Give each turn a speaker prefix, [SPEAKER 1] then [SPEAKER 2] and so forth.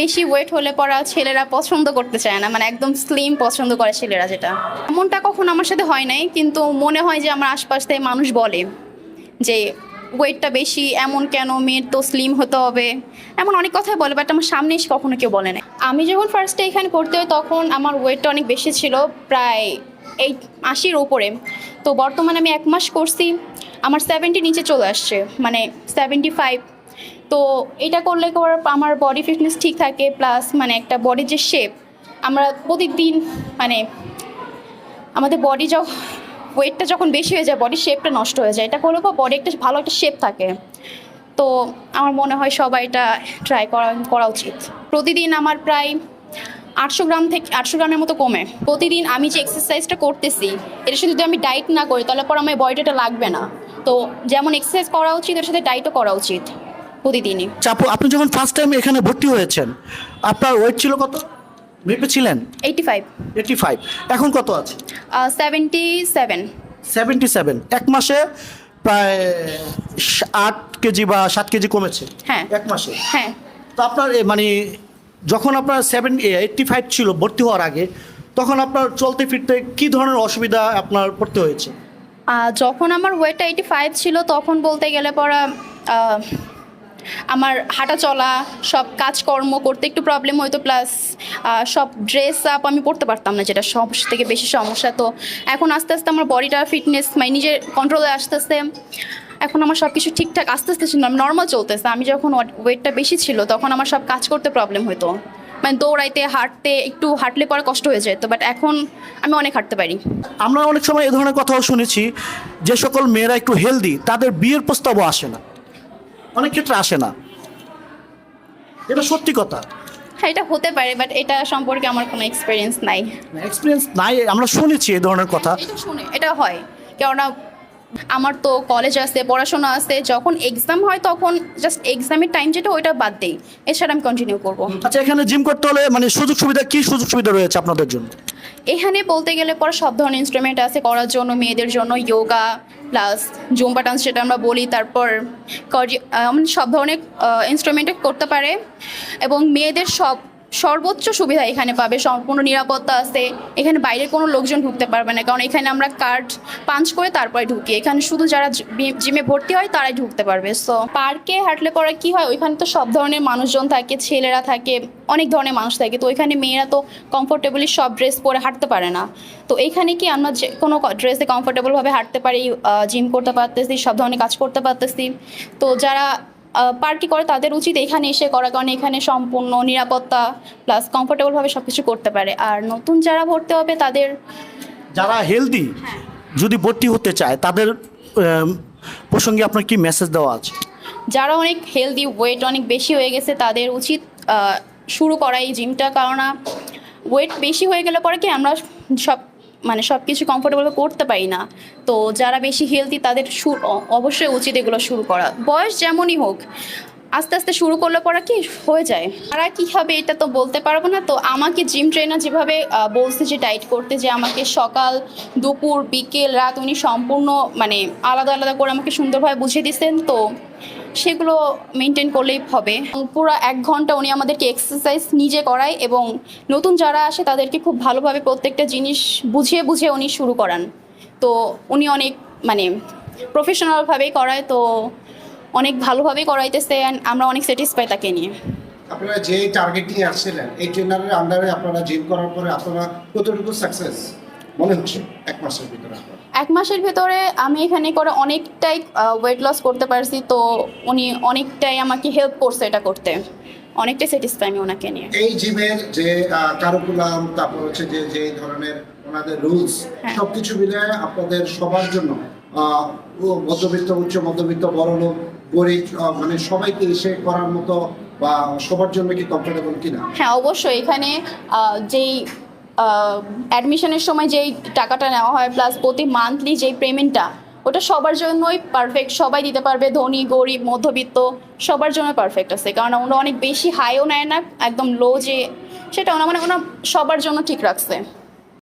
[SPEAKER 1] বেশি ওয়েট হলে পরা ছেলেরা পছন্দ করতে চায় না, মানে একদম স্লিম পছন্দ করে ছেলেরা। যেটা এমনটা কখনো আমার সাথে হয় নাই, কিন্তু মনে হয় যে আমার আশপাশ থেকে মানুষ বলে যে ওয়েটটা বেশি, এমন কেন, মেয়ের তো স্লিম হতে হবে, এমন অনেক কথাই বলে, বাট আমার সামনে এসে কখনো কেউ বলে না। আমি যখন ফার্স্টে এখানে পড়তে হয় তখন আমার ওয়েটটা অনেক বেশি ছিল, প্রায় 80-র উপরে। তো বর্তমানে আমি 1 মাস করছি, আমার 70 নিচে চলে আসছে, মানে 75। তো এটা করলে আমার বডি ফিটনেস ঠিক থাকে, প্লাস মানে একটা বডির যে শেপ, আমরা প্রতিদিন মানে আমাদের বডি ওয়েটটা যখন বেশি হয়ে যায় বডির শেপটা নষ্ট হয়ে যায়, এটা করলে বডি একটা ভালো একটা শেপ থাকে। তো আমার মনে হয় সবাই এটা ট্রাই করা উচিত। প্রতিদিন আমার প্রায় 800 গ্রাম থেকে 800 গ্রামের মতো কমে। প্রতিদিন আমি যে এক্সারসাইজটা করতেছি এটার সাথে যদি আমি ডায়েট না করি তাহলে পর আমার বডিটা লাগবে না। তো যেমন এক্সারসাইজ করা উচিত এর সাথে ডায়েটও করা উচিত প্রতিদিনই।
[SPEAKER 2] চাপু, আপনি যখন ফার্স্ট টাইম এখানে ভর্তি হয়েছেন আপনার ওয়েট ছিল কত? মেপেছিলেন?
[SPEAKER 1] 85।
[SPEAKER 2] 85। এখন কত আছে?
[SPEAKER 1] 77।
[SPEAKER 2] 77। 1 মাসে প্রায় 8 কেজি বা 7 কেজি কমেছে।
[SPEAKER 1] হ্যাঁ
[SPEAKER 2] 1 মাসে।
[SPEAKER 1] হ্যাঁ।
[SPEAKER 2] তো আপনার মানে যখন আপনার 85 ছিল ভর্তি হওয়ার আগে, তখন আপনার চলতে ফিরতে কি ধরনের অসুবিধা আপনার পড়তে হয়েছে?
[SPEAKER 1] যখন আমার ওয়েটটা 85 ছিল তখন বলতে গেলে পরা আমার হাঁটা চলা সব কাজকর্ম করতে একটু প্রবলেম হতো, প্লাস সব ড্রেস আপ আমি পরতে পারতাম না, যেটা সব থেকে বেশি সমস্যা। তো এখন আস্তে আস্তে আমার বডিটা ফিটনেস মানে নিজের কন্ট্রোলে আসতেছে, এখন আমার সব কিছু ঠিকঠাক আস্তে আস্তে নর্মাল চলতেছে। আমি যখন ওয়েটটা বেশি ছিল তখন আমার সব কাজ করতে প্রবলেম হতো, মানে দৌড়াইতে হাঁটতে একটু হাঁটলে পরে কষ্ট হয়ে যেত, বাট এখন আমি অনেক হাঁটতে পারি।
[SPEAKER 2] আমরা অনেক সময় এ ধরনের কথাও শুনেছি যে সকল মেয়েরা একটু হেলদি তাদের বিয়ের প্রস্তাবও আসে না, অনেক ক্ষেত্রে আসে না, এটা সত্যি কথা?
[SPEAKER 1] হ্যাঁ এটা হতে পারে, বাট এটা সম্পর্কে আমার কোনো এক্সপিরিয়েন্স নাই।
[SPEAKER 2] এক্সপিরিয়েন্স নাই, আমরা শুনেছি এই ধরনের কথা।
[SPEAKER 1] এটা শুনে এটা হয়, কেননা আমার তো কলেজ আছে, পড়াশোনা আছে, যখন এক্সাম হয় তখন জাস্ট এক্সামের টাইম যেটা ওইটা বাদ দেই, এছাড়া আমি কন্টিনিউ করবো।
[SPEAKER 2] আচ্ছা, এখানে জিম করতে হলে মানে সুযোগ সুবিধা, কি সুযোগ সুবিধা রয়েছে আপনাদের জন্য?
[SPEAKER 1] এখানে বলতে গেলে পরে সব ধরনের ইনস্ট্রুমেন্ট আছে করার জন্য, মেয়েদের জন্য যোগা প্লাস জুম্বা ডান্স যেটা আমরা বলি, তারপর সব ধরনের ইনস্ট্রুমেন্টে করতে পারে, এবং মেয়েদের সর্বোচ্চ সুবিধা এখানে পাবে, সম্পূর্ণ নিরাপত্তা আছে। এখানে বাইরের কোনো লোকজন ঢুকতে পারবে না, কারণ এখানে আমরা কার্ড পাঞ্চ করে তারপরে ঢুকি। এখানে শুধু যারা জিমে ভর্তি হয় তারাই ঢুকতে পারবে। সো পার্কে হাঁটলে পরে কি হয়, ওইখানে তো সব ধরনের মানুষজন থাকে, ছেলেরা থাকে, অনেক ধরনের মানুষ থাকে। তো ওইখানে মেয়েরা তো কমফোর্টেবলি সব ড্রেস পরে হাঁটতে পারে না। তো এইখানে কি আমরা যে কোনো ড্রেসে কমফোর্টেবলভাবে হাঁটতে পারি, জিম করতে পারতেছি, সব ধরনের কাজ করতে পারতেছি। তো যারা পার্টি করে তাদের উচিত এখানে এসে করা, কারণ এখানে সম্পূর্ণ নিরাপত্তা প্লাস কমফোর্টেবলভাবে সব কিছু করতে পারে। আর নতুন যারা ভর্তি হবে তাদের,
[SPEAKER 2] যারা হেলদি যদি ভর্তি হতে চায় তাদের প্রসঙ্গে আপনার কি মেসেজ দেওয়া আছে?
[SPEAKER 1] যারা অনেক হেলদি, ওয়েট অনেক বেশি হয়ে গেছে তাদের উচিত শুরু করা এই জিমটা, কারণ ওয়েট বেশি হয়ে গেলে পরে কি আমরা সব কিছু কমফোর্টেবল করতে পারি না। তো যারা বেশি হেলদি তাদের অবশ্যই উচিত এগুলো শুরু করা, বয়স যেমনই হোক, আস্তে আস্তে শুরু করলে পরে কি হয়ে যায়। তারা কী হবে এটা তো বলতে পারবো না। তো আমাকে জিম ট্রেনার যেভাবে বলছে যে ডায়েট করতে, যে আমাকে সকাল দুপুর বিকেল রাত উনি সম্পূর্ণ মানে আলাদা আলাদা করে আমাকে সুন্দরভাবে বুঝিয়ে দিচ্ছেন, তো সেগুলো মেনটেন করলেই হবে। পুরো 1 ঘন্টা উনি আমাদেরকে এক্সারসাইজ নিজে করায়, এবং নতুন যারা আসে তাদেরকে খুব ভালোভাবে প্রত্যেকটা জিনিস বুঝিয়ে বুঝিয়ে উনি শুরু করান। তো উনি অনেক মানে প্রফেশনালভাবেই করায়, তো অনেক ভালোভাবেই করাইতেছে, আমরা অনেক স্যাটিসফাই তাকে নিয়ে।
[SPEAKER 3] আপনারা যে টার্গেট নিয়ে আসছিলেন এই ট্রেনারের আন্ডারে আপনারা জিম করার পরে আপনারা কতটুকু সাকসেস মনে হচ্ছে 1 মাসের ভিতরে?
[SPEAKER 1] 1 মাসের ভিতরে আমি এখানে করে অনেকটাই ওয়েট লস করতে পারছি। তো উনি অনেকটাই আমাকে হেল্প করছে এটা করতে, অনেকটাই স্যাটিসফাই আমি ওনাকে নিয়ে।
[SPEAKER 3] এই জিমের যে কারিকুলাম, তারপর হচ্ছে যে ধরনের ওনাদের রুলস, সবকিছু মিলে আপনাদের সবার জন্য মধ্যবিত্ত, উচ্চ মধ্যবিত্ত, বড় লোক, গরিব, মানে সবাইকে এসে করার মতো বা সবার জন্য কি কমফোর্টেবল কিনা?
[SPEAKER 1] হ্যাঁ অবশ্যই, এখানে যেই অ্যাডমিশনের সময় যেই টাকাটা নেওয়া হয় প্লাস প্রতি মান্থলি যেই পেমেন্টটা, ওটা সবার জন্যই পারফেক্ট, সবাই দিতে পারবে, ধনী গরিব মধ্যবিত্ত সবার জন্য পারফেক্ট আছে। কারণ ওরা অনেক বেশি হাইও নেয় না, একদম লো যে সেটা ওনা মানে ওনা সবার জন্য ঠিক রাখছে।